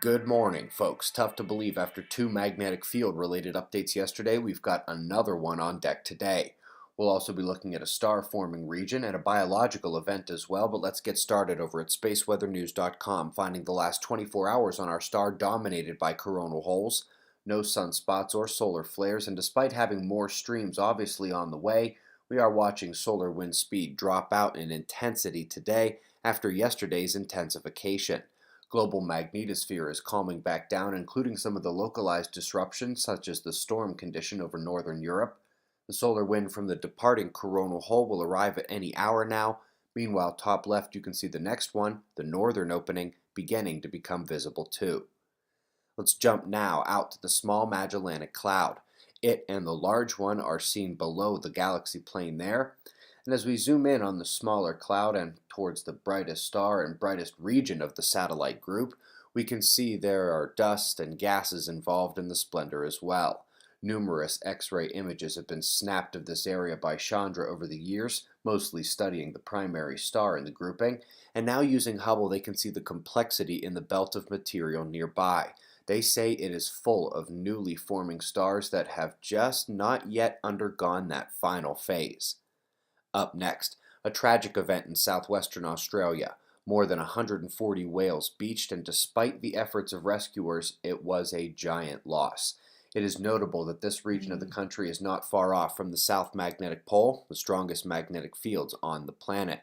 Good morning, folks. Tough to believe after two magnetic field related updates yesterday, we've got another one on deck today. We'll also be looking at a star forming region and a biological event as well, but let's get started over at spaceweathernews.com, finding the last 24 hours on our star dominated by coronal holes, no sunspots or solar flares, and despite having more streams obviously on the way, we are watching solar wind speed drop out in intensity today after yesterday's intensification. Global magnetosphere is calming back down, including some of the localized disruptions such as the storm condition over northern Europe. The solar wind from the departing coronal hole will arrive at any hour now. Meanwhile, top left you can see the next one, the northern opening, beginning to become visible too. Let's jump now out to the small Magellanic Cloud. It and the large one are seen below the galaxy plane there. And as we zoom in on the smaller cloud and towards the brightest star and brightest region of the satellite group, we can see there are dust and gases involved in the splendor as well. Numerous X-ray images have been snapped of this area by Chandra over the years, mostly studying the primary star in the grouping, and now using Hubble they can see the complexity in the belt of material nearby. They say it is full of newly forming stars that have just not yet undergone that final phase. Up next, a tragic event in southwestern Australia. More than 140 whales beached, and despite the efforts of rescuers, it was a giant loss. It is notable that this region of the country is not far off from the South Magnetic Pole, the strongest magnetic fields on the planet.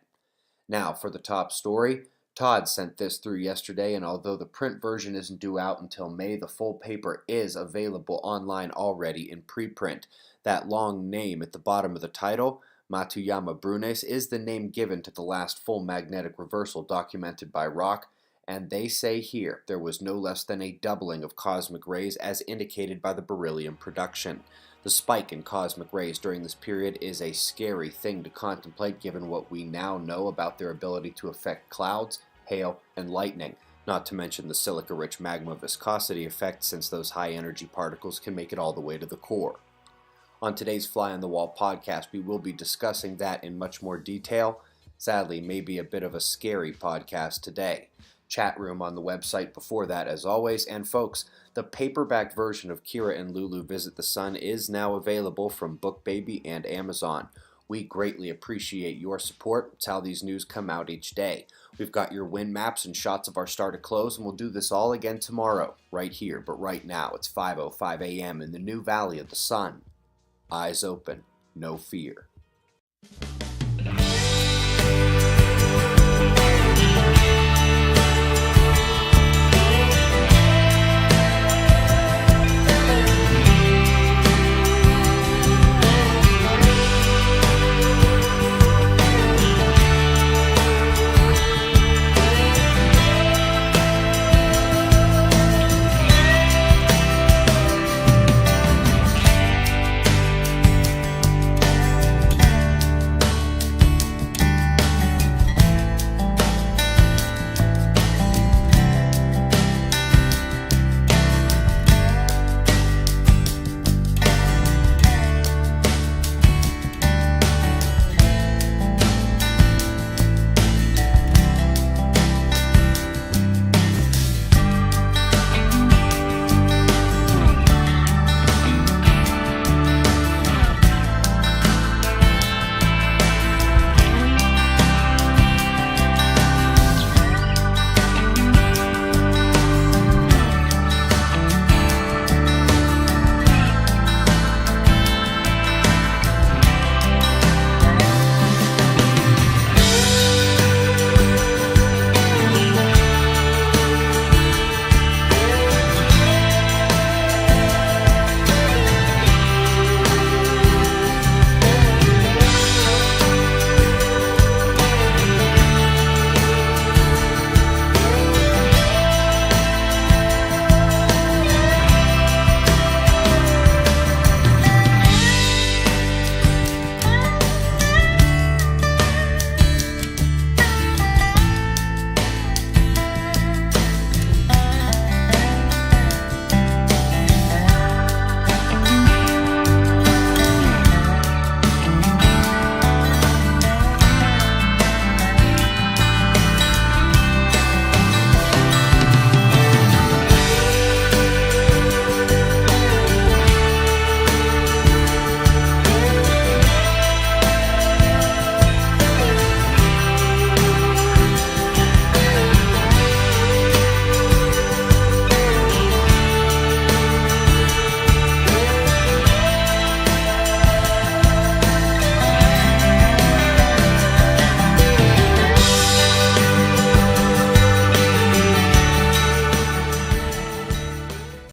Now, for the top story, Todd sent this through yesterday, and although the print version isn't due out until May, the full paper is available online already in preprint. That long name at the bottom of the title, Matuyama Brunes, is the name given to the last full magnetic reversal documented by Rock, and they say here there was no less than a doubling of cosmic rays as indicated by the beryllium production. The spike in cosmic rays during this period is a scary thing to contemplate given what we now know about their ability to affect clouds, hail, and lightning, not to mention the silica-rich magma viscosity effect since those high-energy particles can make it all the way to the core. On today's Fly on the Wall podcast, we will be discussing that in much more detail. Sadly, maybe a bit of a scary podcast today. Chat room on the website before that as always. And folks, the paperback version of Kira and Lulu Visit the Sun is now available from BookBaby and Amazon. We greatly appreciate your support. It's how these news come out each day. We've got your wind maps and shots of our star to close, and we'll do this all again tomorrow, right here. But right now, it's 5:05 a.m. in the new Valley of the Sun. Eyes open, no fear.